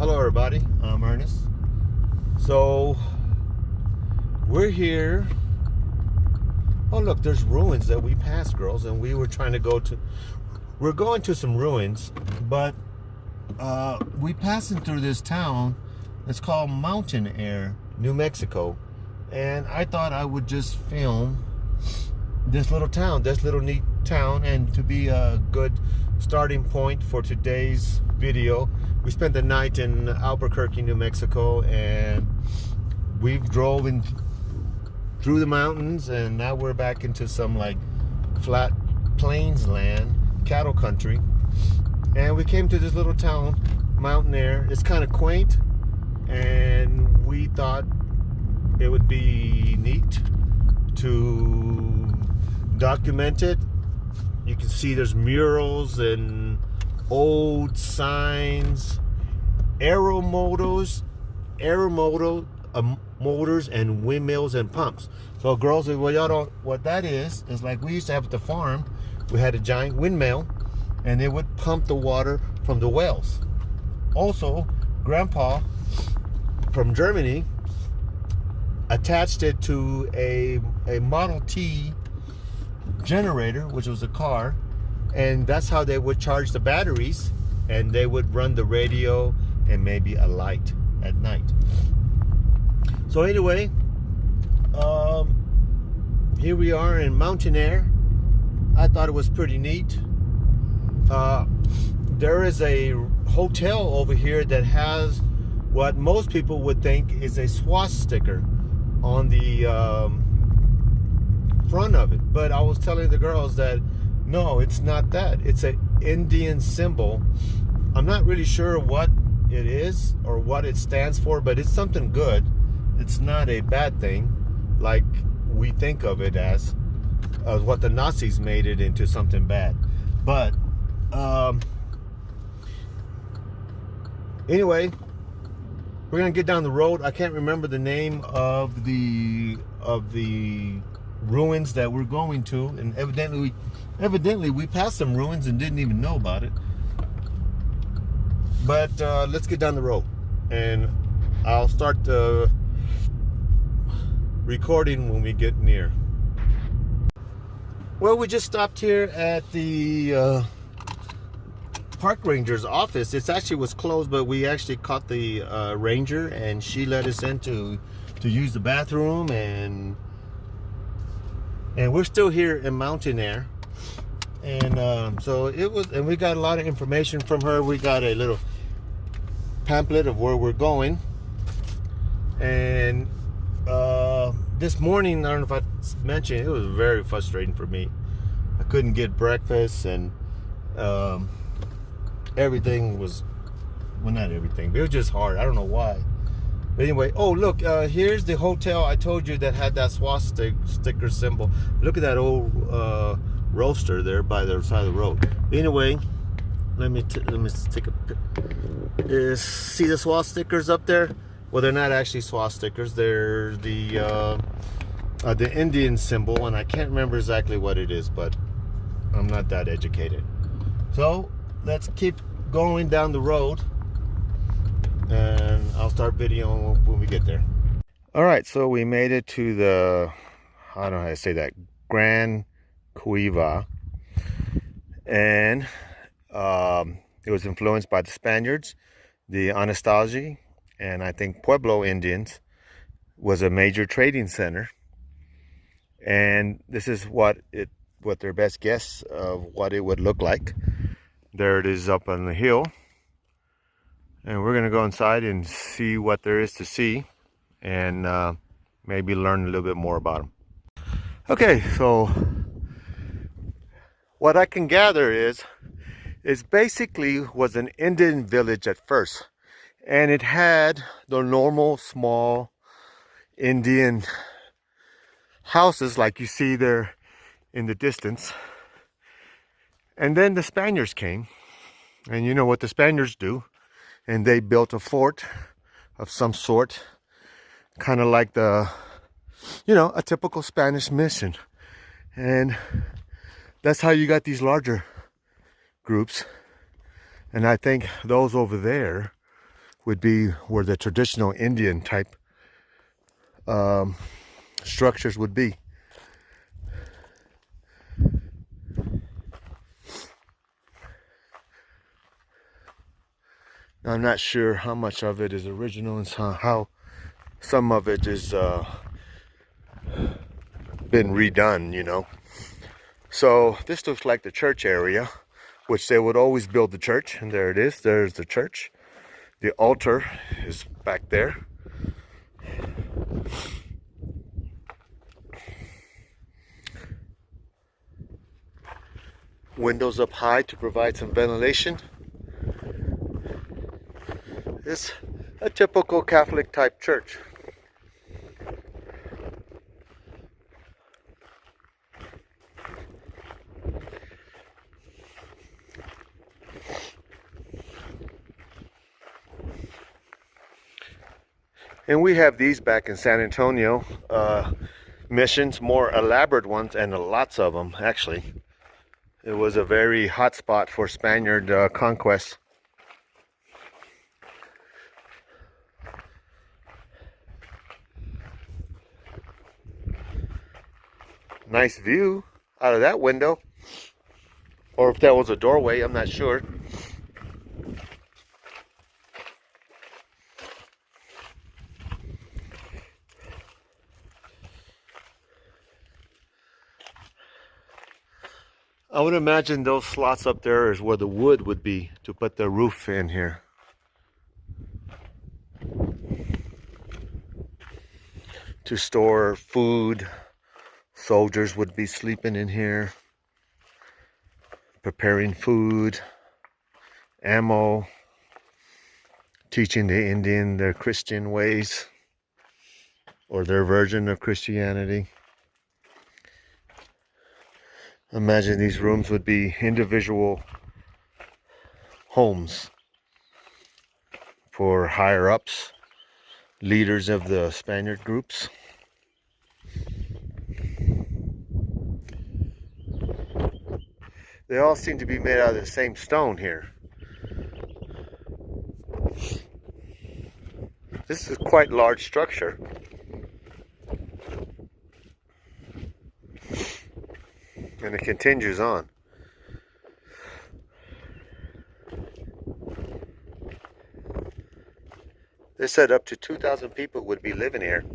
Hello everybody, I'm Ernest. So we're here. Oh look, there's ruins that we passed, girls, and we were trying to we're going to some ruins, but we passing through this town. It's called Mountain Air, New Mexico, and I thought I would just film this little neat town, and to be a good starting point for today's video. We spent the night in Albuquerque, New Mexico, and we've drove through the mountains, and now we're back into some like flat plains land, cattle country, and we came to this little town, Mountain Air. It's kind of quaint, and we thought it would be neat to document it. You can see there's murals and old signs, motors and windmills and pumps. So girls, well, y'all don't what that is like we used to have at the farm. We had a giant windmill, and it would pump the water from the wells. Also, Grandpa from Germany attached it to a Model T generator, which was a car, and that's how they would charge the batteries, and they would run the radio and maybe a light at night. So anyway, here we are in Mountain Air. I thought it was pretty neat. There is a hotel over here that has what most people would think is a swastika on the front of it, but I was telling the girls that no, it's not that. It's an Indian symbol. I'm not really sure what it is or what it stands for, but it's something good. It's not a bad thing like we think of it as what the Nazis made it into something bad. But anyway, we're gonna get down the road. I can't remember the name of the ruins that we're going to, and evidently we passed some ruins and didn't even know about it. But let's get down the road, and I'll start recording when we get near. Well, we just stopped here at the park ranger's office. It actually was closed, but we actually caught the ranger, and she let us in to use the bathroom, and we're still here in Mountain Air. And so it was, and we got a lot of information from her. We got a little pamphlet of where we're going, and this morning, I don't know if I mentioned, it was very frustrating for me. I couldn't get breakfast, and everything was, well, not everything, but it was just hard. I don't know why. But anyway, oh look, here's the hotel I told you that had that swastika symbol. Look at that old roaster there by the side of the road. Anyway, let me take a picture. See the swastikas up there? Well, they're not actually swastikas. They're the Indian symbol, and I can't remember exactly what it is, but I'm not that educated. So let's keep going down the road, and I'll start videoing when we get there. All right, so we made it to the, I don't know how to say that, Grand Quivira, and it was influenced by the Spaniards, the Anasazi, and I think Pueblo Indians. Was a major trading center, and this is what their best guess of what it would look like. There it is up on the hill, and we're gonna go inside and see what there is to see, and maybe learn a little bit more about them. Okay, so what I can gather is basically was an Indian village at first, and it had the normal small Indian houses like you see there in the distance. And then the Spaniards came, and you know what the Spaniards do, and they built a fort of some sort, kind of like a typical Spanish mission. And that's how you got these larger groups. And I think those over there would be where the traditional Indian type structures would be. Now, I'm not sure how much of it is original and how some of it is been redone, you know. So this looks like the church area, which they would always build the church, and there it is. There's the church. The altar is back there. Windows up high to provide some ventilation. It's a typical Catholic type church. And we have these back in San Antonio, missions, more elaborate ones, and lots of them actually. It was a very hot spot for Spaniard conquest. Nice view out of that window, or if that was a doorway, I'm not sure. I would imagine those slots up there is where the wood would be to put the roof in here. To store food. Soldiers would be sleeping in here, preparing food, ammo, teaching the Indian their Christian ways, or their version of Christianity. Imagine these rooms would be individual homes for higher ups, leaders of the Spaniard groups. They all seem to be made out of the same stone here. This is quite a large structure. And it continues on. They said up to 2,000 people would be living here.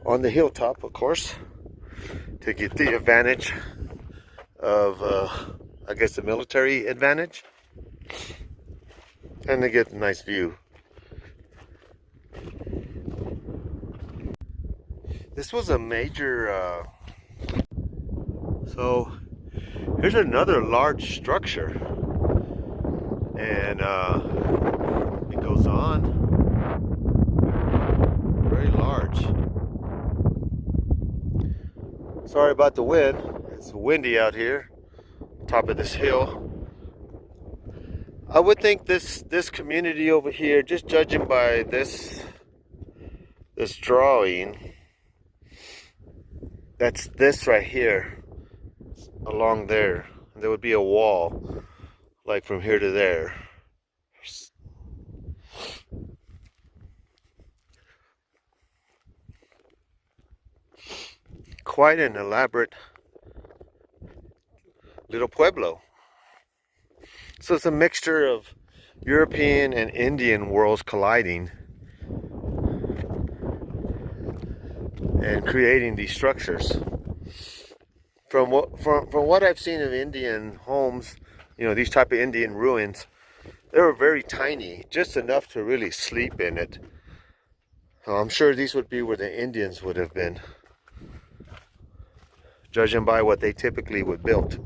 On the hilltop, of course, to get the advantage of, I guess, the military advantage. And to get a nice view. This was a major, so here's another large structure, and it goes on, very large. Sorry about the wind, it's windy out here, top of this hill. I would think this community over here, just judging by this drawing, that's this right here, along there. There would be a wall, like from here to there. Quite an elaborate little pueblo. So it's a mixture of European and Indian worlds colliding and creating these structures. From what I've seen of Indian homes, you know, these type of Indian ruins, they were very tiny, just enough to really sleep in it. So I'm sure these would be where the Indians would have been, judging by what they typically would build.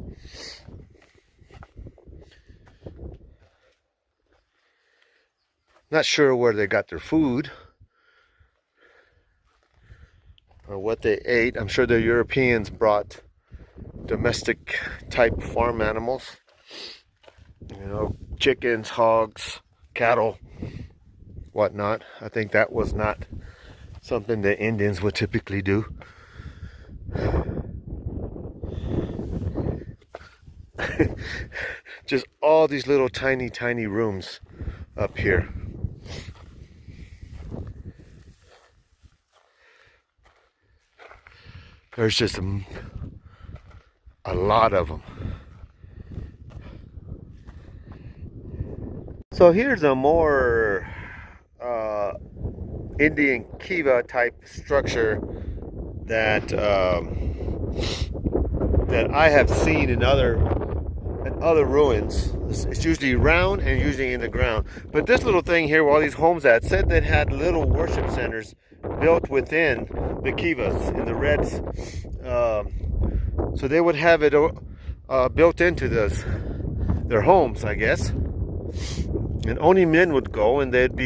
Not sure where they got their food or what they ate. I'm sure the Europeans brought domestic type farm animals, you know, chickens, hogs, cattle, whatnot. I think that was not something the Indians would typically do. Just all these little tiny rooms up here. There's just a lot of them. So here's a more Indian kiva type structure that that I have seen in other ruins. It's usually round and usually in the ground. But this little thing here, where all these homes at, said that had little worship centers built within the kivas in the reds. So they would have it built into their homes, I guess. And only men would go, and they'd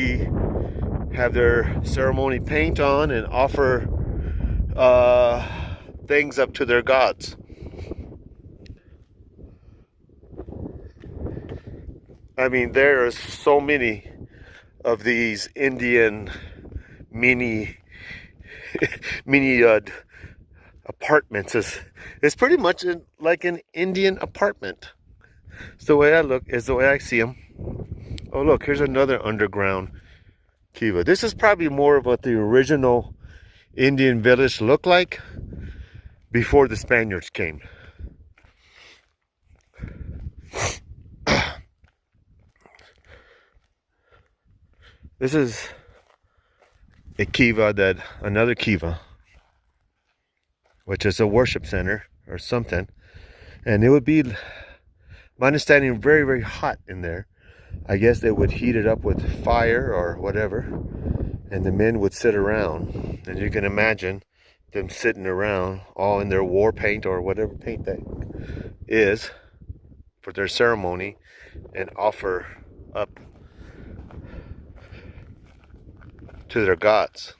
have their ceremony paint on and offer things up to their gods. I mean, there are so many of these Indian mini apartments. It's pretty much like an Indian apartment. It's the way I look, is the way I see them. Oh, look, here's another underground kiva. This is probably more of what the original Indian village looked like before the Spaniards came. This is a kiva, another kiva, which is a worship center or something. And it would be, my understanding, very hot in there. I guess they would heat it up with fire or whatever, and the men would sit around. And you can imagine them sitting around all in their war paint or whatever paint that is for their ceremony, and offer up to their gods.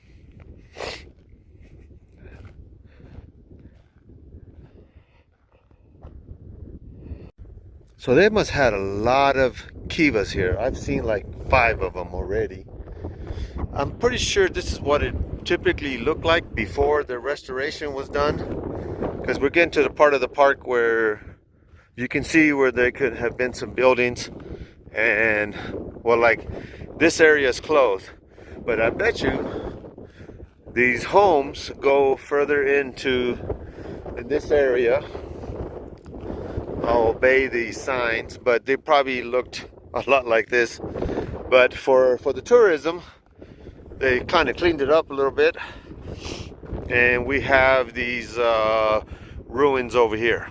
So they must have had a lot of kivas here. I've seen like 5 of them already. I'm pretty sure this is what it typically looked like before the restoration was done, because we're getting to the part of the park where you can see where there could have been some buildings, and well, like this area is closed, but I bet you these homes go further in this area. I'll obey these signs, but they probably looked a lot like this. But for the tourism, they kind of cleaned it up a little bit, and we have these ruins over here.